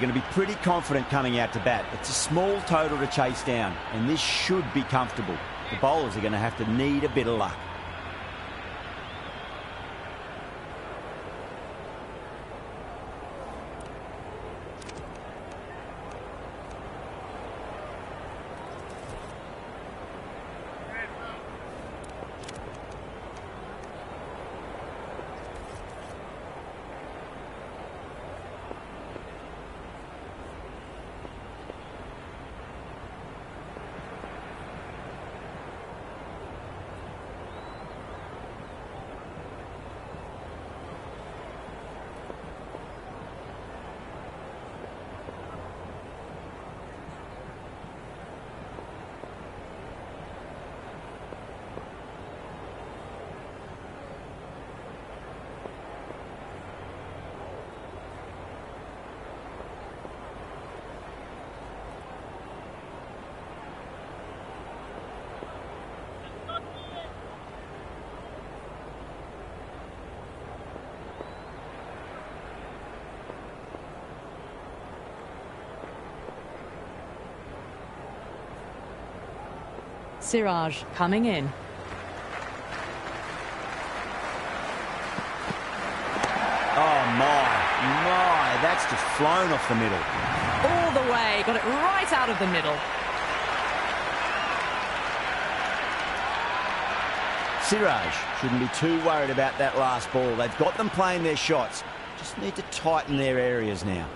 Going to be pretty confident coming out to bat. It's a small total to chase down, and this should be comfortable. The bowlers are going to have to need a bit of luck. Siraj coming in. Oh my, that's just flown off the middle. All the way, got it right out of the middle. Siraj shouldn't be too worried about that last ball. They've got them playing their shots. Just need to tighten their areas now.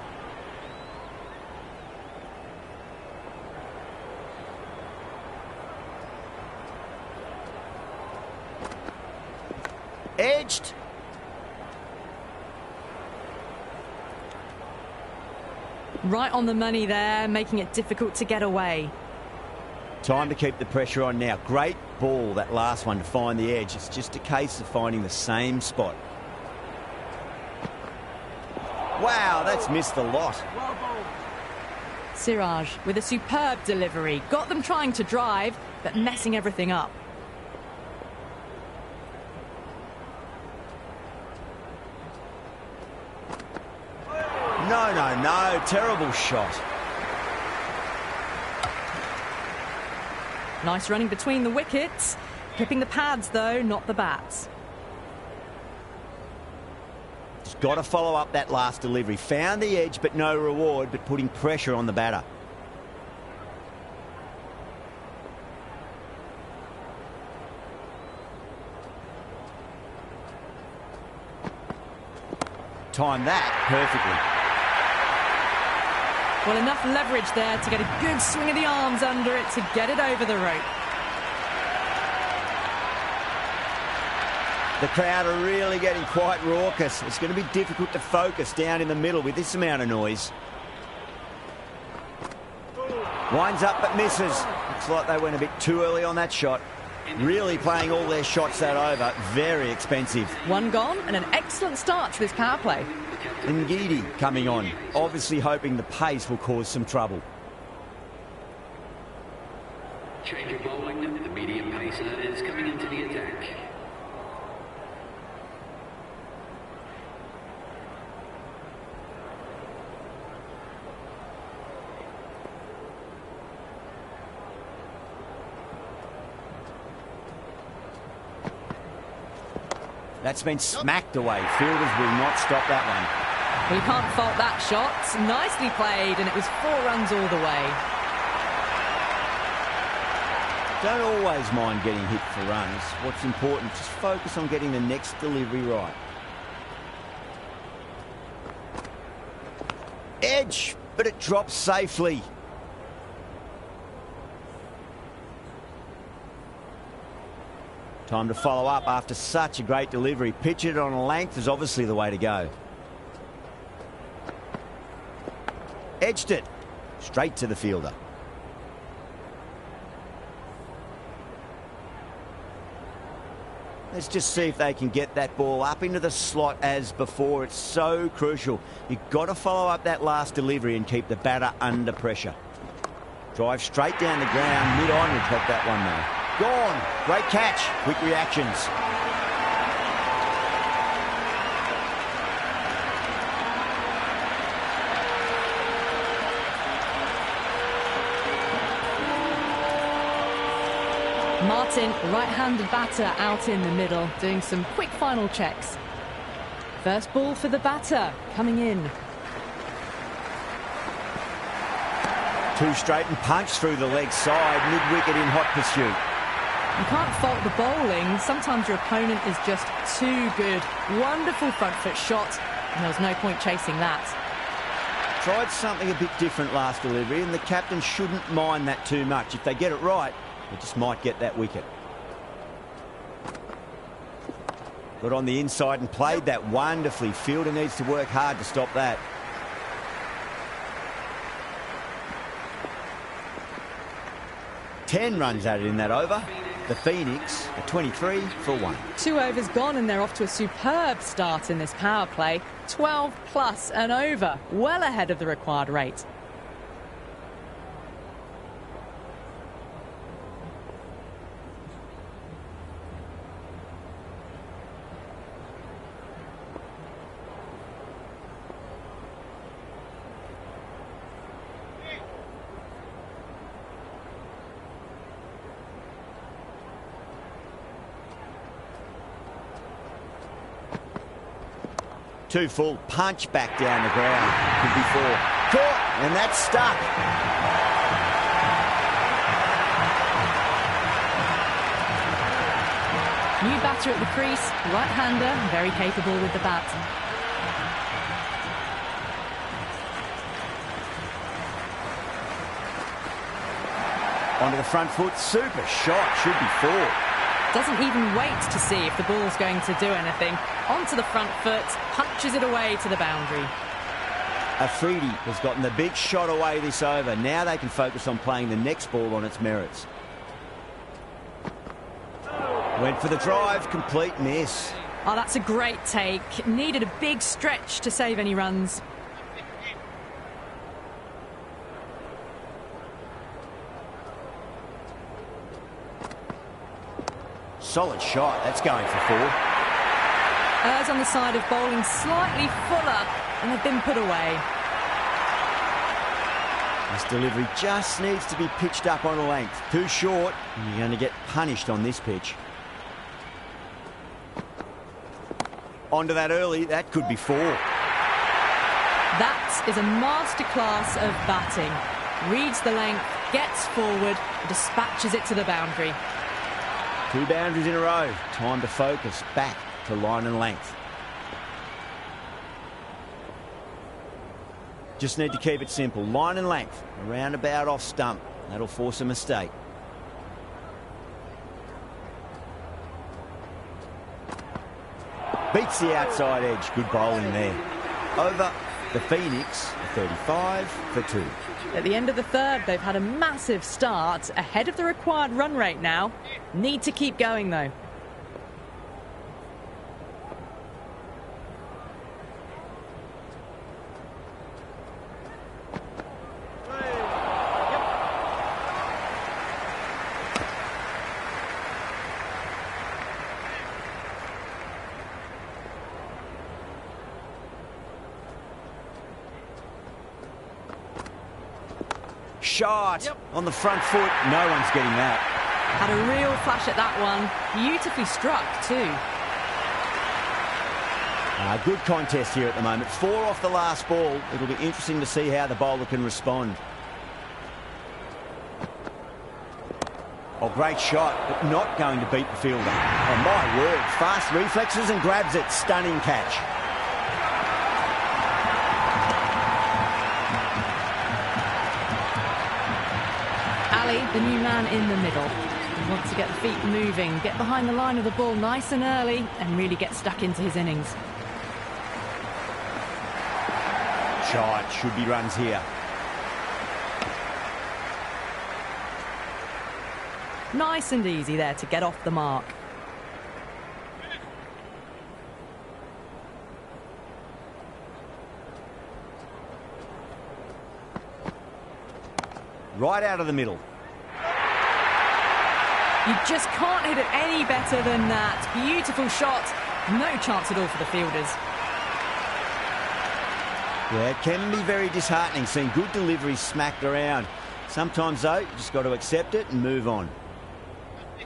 Edged. Right on the money there, making it difficult to get away. Time to keep the pressure on now. Great ball, that last one, to find the edge. It's just a case of finding the same spot. Wow, that's missed a lot. Siraj with a superb delivery. Got them trying to drive, but messing everything up. No. Terrible shot. Nice running between the wickets. Clipping the pads, though, not the bats. Just got to follow up that last delivery. Found the edge, but no reward, but putting pressure on the batter. Timed that perfectly. Well, enough leverage there to get a good swing of the arms under it to get it over the rope. The crowd are really getting quite raucous. It's going to be difficult to focus down in the middle with this amount of noise. Winds up but misses. Looks like they went a bit too early on that shot. Really playing all their shots that over. Very expensive. One gone and an excellent start to this power play. Ngidi coming on, obviously hoping the pace will cause some trouble. Change of bowling, the medium pacer is coming into the attack. That's been smacked away. Fielders will not stop that one. Well, you can't fault that shot. Nicely played, and it was 4 runs all the way. Don't always mind getting hit for runs. What's important, just focus on getting the next delivery right. Edge, but it drops safely. Time to follow up after such a great delivery. Pitch it on a length is obviously the way to go. Edged it. Straight to the fielder. Let's just see if they can get that ball up into the slot as before. It's so crucial. You've got to follow up that last delivery and keep the batter under pressure. Drive straight down the ground. Mid-on would help that one though. Gone. Great catch. Quick reactions. Martin, right-handed batter out in the middle, doing some quick final checks. First ball for the batter, coming in. Two straight and punch through the leg side, mid-wicket in hot pursuit. You can't fault the bowling. Sometimes your opponent is just too good. Wonderful front foot shot, and there was no point chasing that. Tried something a bit different last delivery, and the captain shouldn't mind that too much. If they get it right, they just might get that wicket. Got on the inside and played that wonderfully. Fielder needs to work hard to stop that. Ten runs added in that over. The Phoenix are 23 for 1. 2 overs gone and they're off to a superb start in this power play. 12 plus and over, well ahead of the required rate. Two full, punch back down the ground. Could be 4. Caught, and that's stuck. New batter at the crease, right-hander, very capable with the bat. Onto the front foot, super shot, should be 4. Doesn't even wait to see if the ball's going to do anything. Onto the front foot, punches it away to the boundary. Afridi has gotten the big shot away this over. Now they can focus on playing the next ball on its merits. Went for the drive, complete miss. Oh, that's a great take. Needed a big stretch to save any runs. Solid shot, that's going for 4. Errs on the side of bowling slightly fuller, and they've been put away. This delivery just needs to be pitched up on a length. Too short, and you're going to get punished on this pitch. Onto that early, that could be 4. That is a masterclass of batting. Reads the length, gets forward, dispatches it to the boundary. 2 boundaries in a row. Time to focus back to line and length. Just need to keep it simple. Line and length. A roundabout off stump. That'll force a mistake. Beats the outside edge. Good bowling there. Over the Phoenix, 35 for 2. At the end of the third, they've had a massive start, ahead of the required run rate now. Need to keep going, though. Shot on the front foot. No one's getting that. Had a real flash at that one. Beautifully struck, too. Good contest here at the moment. 4 off the last ball. It'll be interesting to see how the bowler can respond. Oh, great shot, but not going to beat the fielder. Oh, my word. Fast reflexes and grabs it. Stunning catch. Ali, the new man in the middle. He wants to get the feet moving, get behind the line of the ball nice and early, and really get stuck into his innings. Shot, should be runs here. Nice and easy there to get off the mark. Right out of the middle. You just can't hit it any better than that. Beautiful shot. No chance at all for the fielders. Yeah, it can be very disheartening seeing good deliveries smacked around. Sometimes, though, you just got to accept it and move on.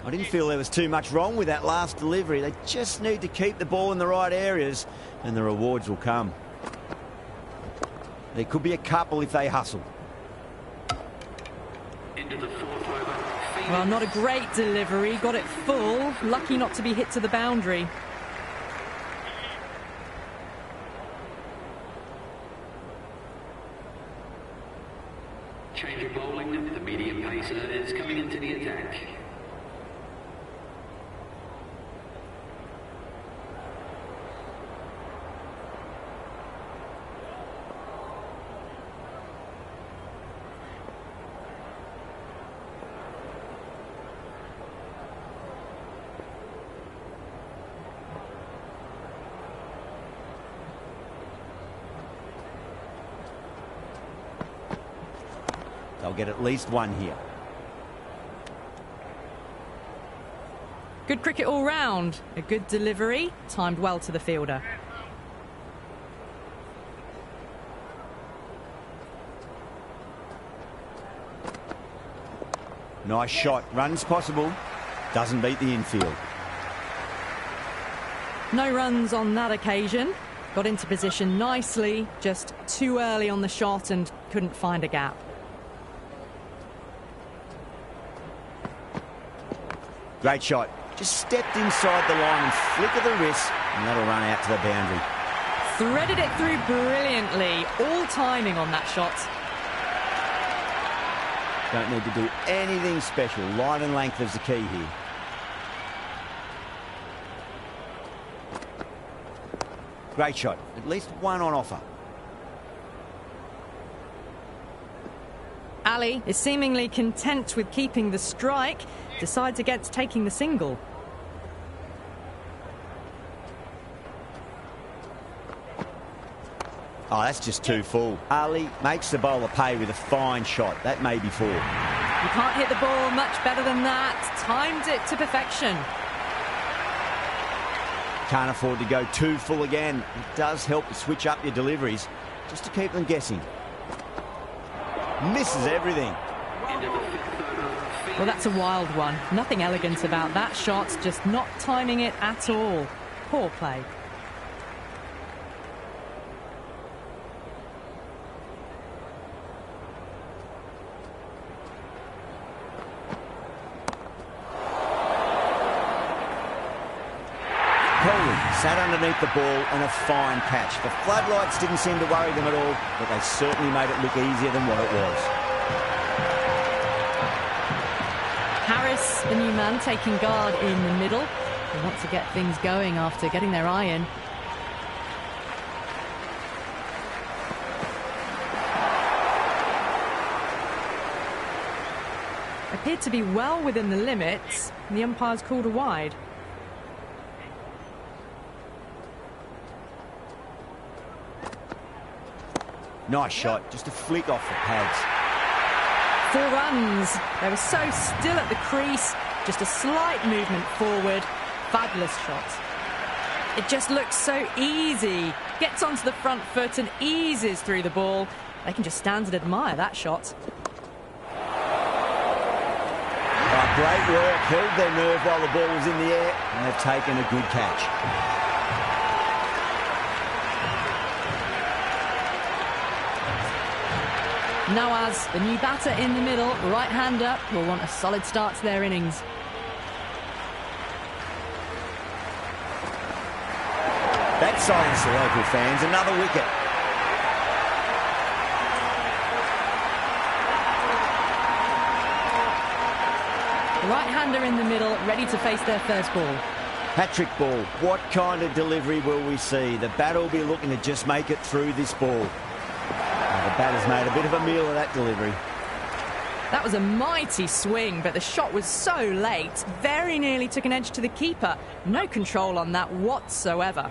I didn't feel there was too much wrong with that last delivery. They just need to keep the ball in the right areas and the rewards will come. There could be a couple if they hustle. Into the fourth over. Well, not a great delivery. Got it full. Lucky not to be hit to the boundary. Change of bowling. The medium pacer is coming into the attack. They'll get at least one here. Good cricket all round. A good delivery, timed well to the fielder. Nice shot. Runs possible. Doesn't beat the infield. No runs on that occasion. Got into position nicely, just too early on the shot and couldn't find a gap. Great shot. Just stepped inside the line and flick of the wrist, and that'll run out to the boundary. Threaded it through brilliantly. All timing on that shot. Don't need to do anything special. Line and length is the key here. Great shot. At least one on offer. Ali is seemingly content with keeping the strike. Decides against taking the single. Oh, that's just too full. Ali makes the bowler pay with a fine shot. That may be four. You can't hit the ball much better than that. Timed it to perfection. Can't afford to go too full again. It does help to switch up your deliveries just to keep them guessing. Misses everything. Well, that's a wild one. Nothing elegant about that shot, just not timing it at all. Poor play. Sat underneath the ball and a fine catch. The floodlights didn't seem to worry them at all, but they certainly made it look easier than what it was. Harris, the new man, taking guard in the middle. They want to get things going after getting their eye in. Appeared to be well within the limits, and the umpires called a wide. Nice shot, just a flick off the pads. 4 runs. They were so still at the crease, just a slight movement forward. Fabulous shot. It just looks so easy. Gets onto the front foot and eases through the ball. They can just stand and admire that shot. Great work, held their nerve while the ball was in the air, and they've taken a good catch. Nawaz, the new batter in the middle, right-hander, will want a solid start to their innings. That silenced the local fans. Another wicket. Right-hander in the middle, ready to face their first ball. Hat-trick ball. What kind of delivery will we see? The batter will be looking to just make it through this ball. The batter's made a bit of a meal of that delivery. That was a mighty swing, but the shot was so late. Very nearly took an edge to the keeper. No control on that whatsoever.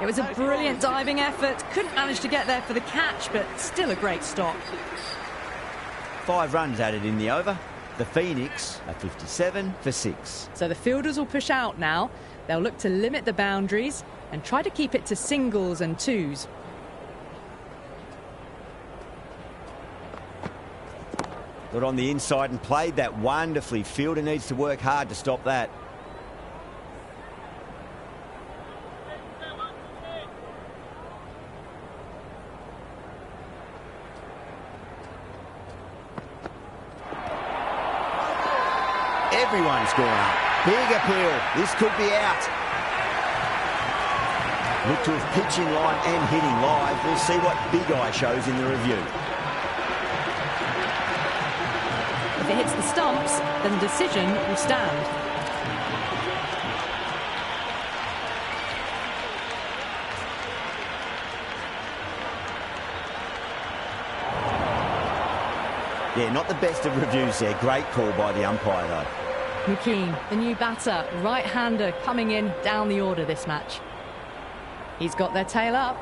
It was a brilliant diving effort. Couldn't manage to get there for the catch, but still a great stop. 5 runs added in the over. The Phoenix are 57 for 6. So the fielders will push out now. They'll look to limit the boundaries and try to keep it to singles and twos. Got on the inside and played that wonderfully. Fielder needs to work hard to stop that. Everyone's gone up. Big appeal. This could be out. Look to have pitch in line and hitting live. We'll see what Big Eye shows in the review. If it hits the stumps, then the decision will stand. Yeah, not the best of reviews there. Great call by the umpire, though. McKean, the new batter, right-hander coming in down the order this match. He's got their tail up.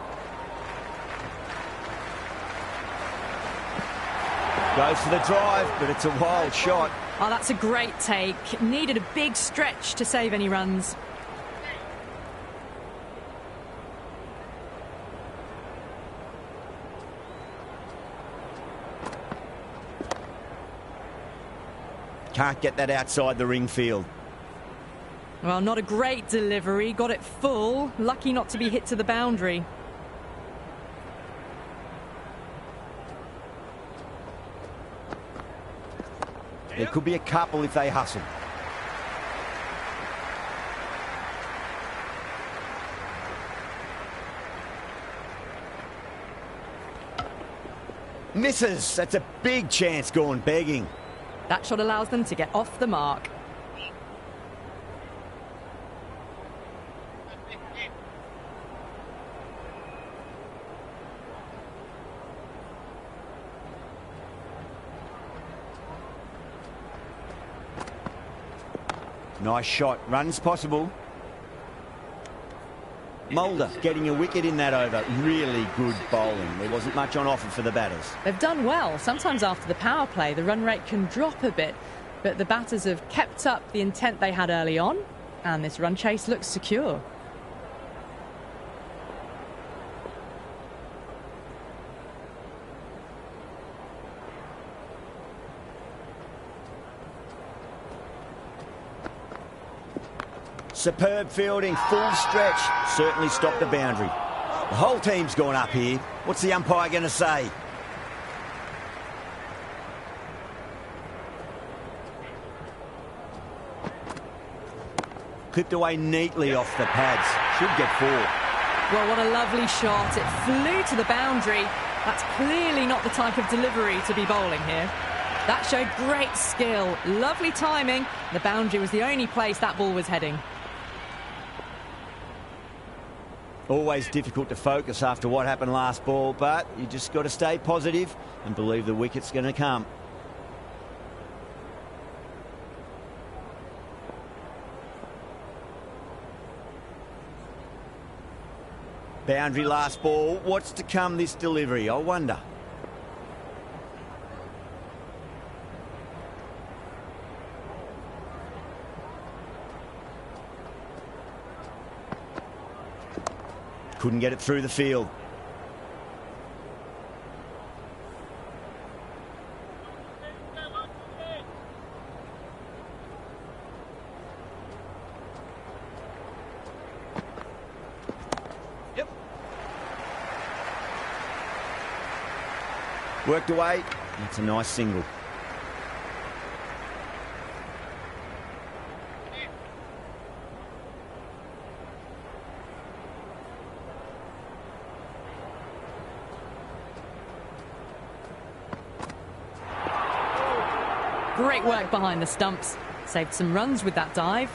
Goes for the drive, but it's a wild shot. Oh, that's a great take. Needed a big stretch to save any runs. Can't get that outside the ring field. Well, not a great delivery. Got it full. Lucky not to be hit to the boundary. There could be a couple if they hustle. Misses. That's a big chance gone begging. That shot allows them to get off the mark. Nice shot. Runs possible. Mulder getting a wicket in that over. Really good bowling. There wasn't much on offer for the batters. They've done well. Sometimes after the power play, the run rate can drop a bit, but the batters have kept up the intent they had early on, and this run chase looks secure. Superb fielding, full stretch. Certainly stopped the boundary. The whole team's gone up here. What's the umpire going to say? Clipped away neatly off the pads. Should get 4. Well, what a lovely shot. It flew to the boundary. That's clearly not the type of delivery to be bowling here. That showed great skill. Lovely timing. The boundary was the only place that ball was heading. Always difficult to focus after what happened last ball, but you just got to stay positive and believe the wicket's going to come. Boundary last ball. What's to come this delivery? I wonder. Couldn't get it through the field. Yep. Worked away. That's a nice single. Great work behind the stumps. Saved some runs with that dive.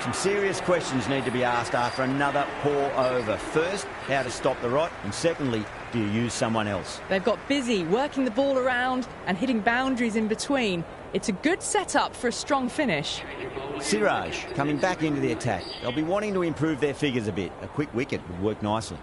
Some serious questions need to be asked after another poor over. First, how to stop the rot, and secondly, do you use someone else? They've got busy working the ball around and hitting boundaries in between. It's a good setup for a strong finish. Siraj coming back into the attack. They'll be wanting to improve their figures a bit. A quick wicket would work nicely.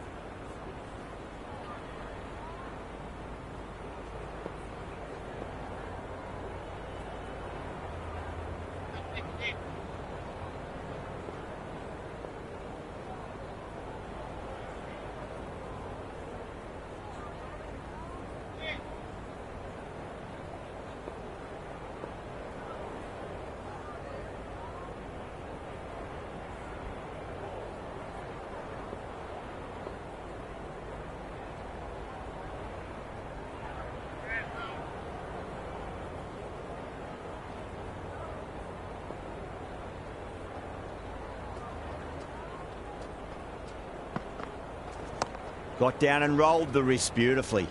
Got down and rolled the wrist beautifully.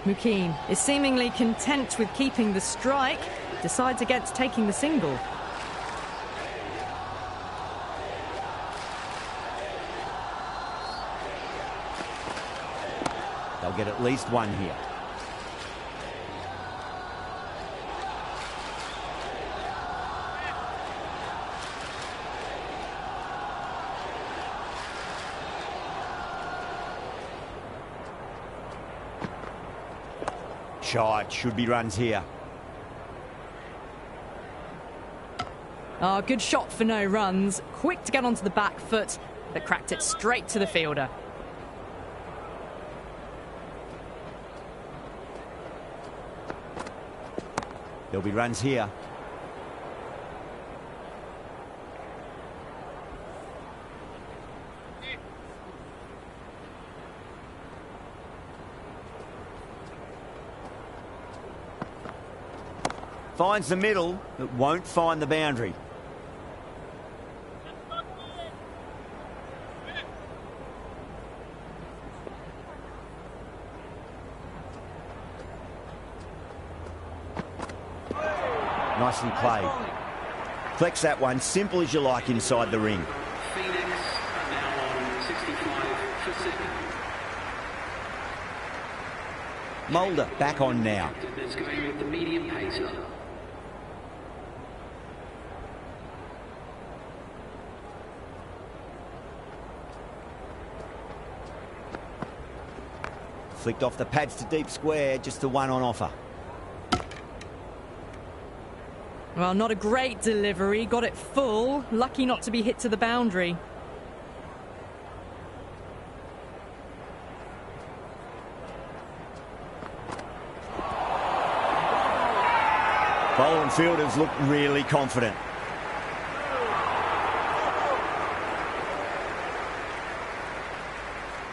Mukin is seemingly content with keeping the strike, decides against taking the single. They'll get at least one here. Shot, should be runs here. Oh, good shot for no runs. Quick to get onto the back foot, but cracked it straight to the fielder. There'll be runs here. Finds the middle, but won't find the boundary. Nicely played. Flex that one, simple as you like inside the ring. Phoenix are now on 65 for 7. Mulder back on now. Is going with the medium pacer. Flicked off the pads to deep square, just the one on offer. Well, not a great delivery, got it full, lucky not to be hit to the boundary. Bowler and fielders look really confident.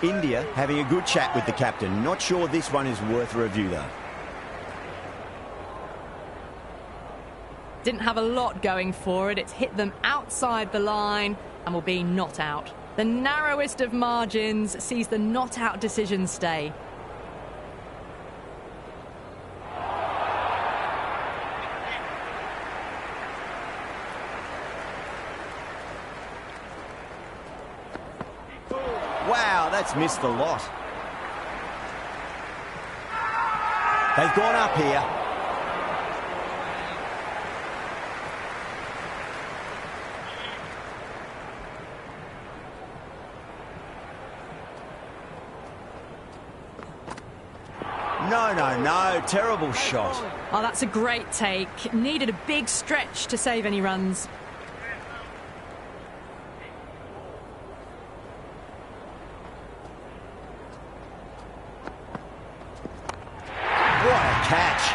India having a good chat with the captain. Not sure this one is worth a review though. Didn't have a lot going for it. It's hit them outside the line and will be not out. The narrowest of margins sees the not out decision stay. Wow, that's missed the lot. They've gone up here. No, terrible shot. Oh, that's a great take. Needed a big stretch to save any runs. What a catch.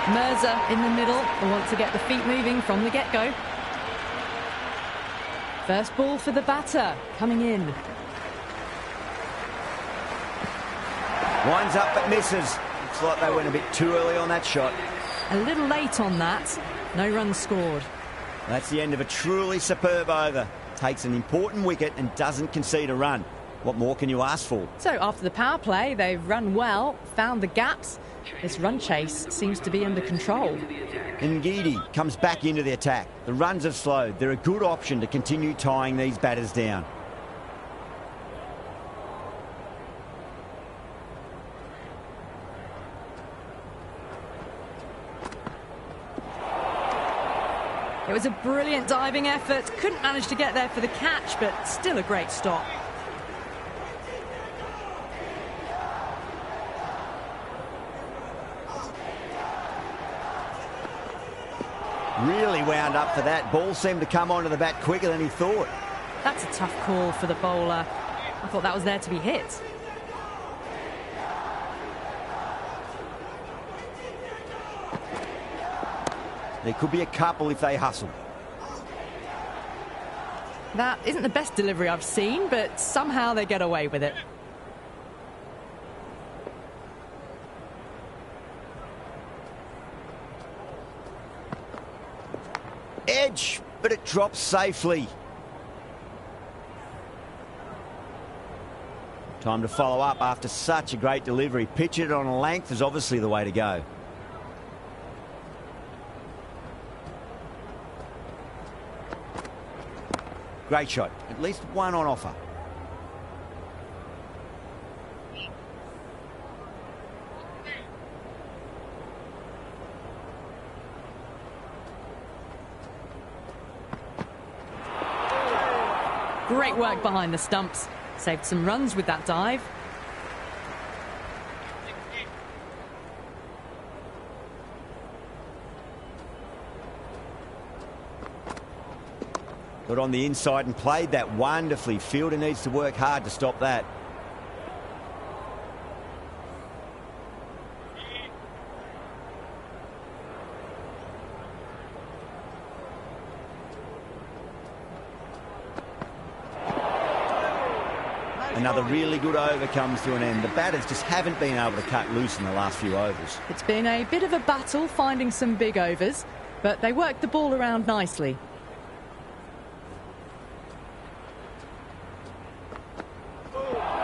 Mirza in the middle will want to get the feet moving from the get-go. First ball for the batter, coming in. Winds up but misses. Looks like they went a bit too early on that shot. A little late on that. No runs scored. That's the end of a truly superb over. Takes an important wicket and doesn't concede a run. What more can you ask for? So after the power play, they've run well, found the gaps. This run chase seems to be under control. Ngidi comes back into the attack. The runs have slowed. They're a good option to continue tying these batters down. It was a brilliant diving effort. Couldn't manage to get there for the catch, but still a great stop. Really wound up for that. Ball seemed to come onto the bat quicker than he thought. That's a tough call for the bowler. I thought that was there to be hit. There could be a couple if they hustle. That isn't the best delivery I've seen, but somehow they get away with it. Edge, but it drops safely. Time to follow up after such a great delivery. Pitch it on a length is obviously the way to go. Great shot. At least one on offer. Great work behind the stumps. Saved some runs with that dive. Got on the inside and played that wonderfully. Fielder needs to work hard to stop that. Another really good over comes to an end. The batters just haven't been able to cut loose in the last few overs. It's been a bit of a battle finding some big overs, but they worked the ball around nicely.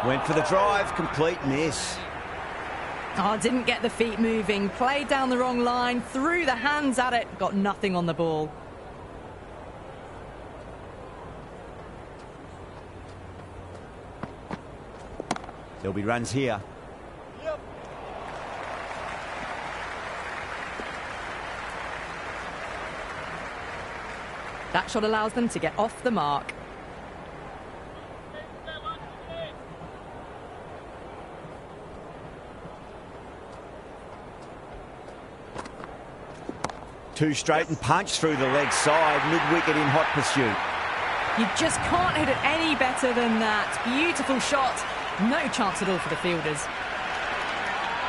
Went for the drive, complete miss. Oh, didn't get the feet moving, played down the wrong line, threw the hands at it, got nothing on the ball. There'll be runs here. Yep. That shot allows them to get off the mark. Two straight and punch through the leg side, mid-wicket in hot pursuit. You just can't hit it any better than that. Beautiful shot. No chance at all for the fielders.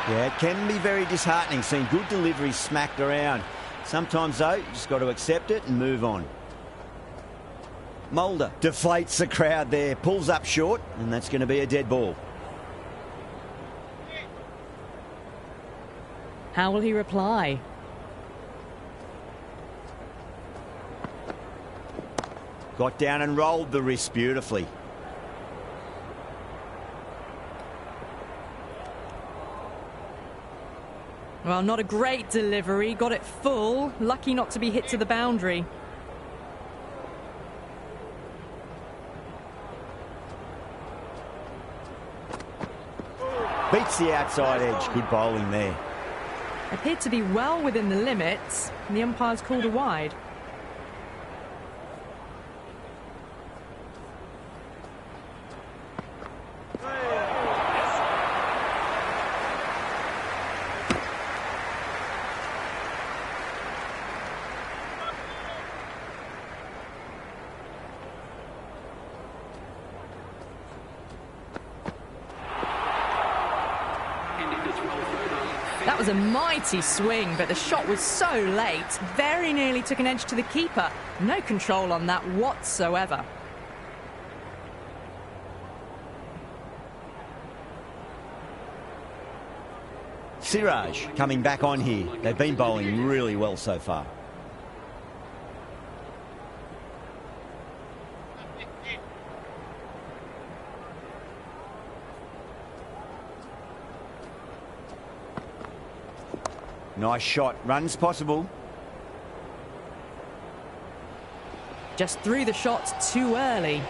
Yeah, it can be very disheartening seeing good deliveries smacked around. Sometimes, though, you just got to accept it and move on. Mulder deflates the crowd there, pulls up short, and that's going to be a dead ball. How will he reply? Got down and rolled the wrist beautifully. Well, not a great delivery. Got it full. Lucky not to be hit to the boundary. Beats the outside edge. Good bowling there. Appeared to be well within the limits, and the umpire's called a wide. That was a mighty swing, but the shot was so late, very nearly took an edge to the keeper. No control on that whatsoever. Siraj coming back on here. They've been bowling really well so far. Nice shot. Runs possible. Just threw the shot too early.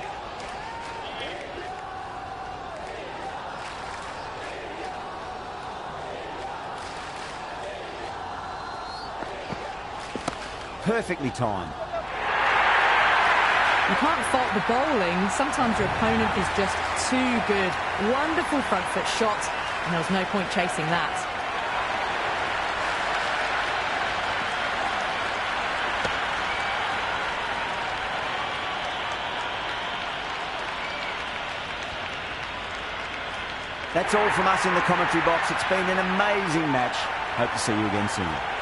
Perfectly timed. You can't fault the bowling. Sometimes your opponent is just too good. Wonderful front foot shot, and there was no point chasing that. That's all from us in the commentary box. It's been an amazing match. Hope to see you again soon.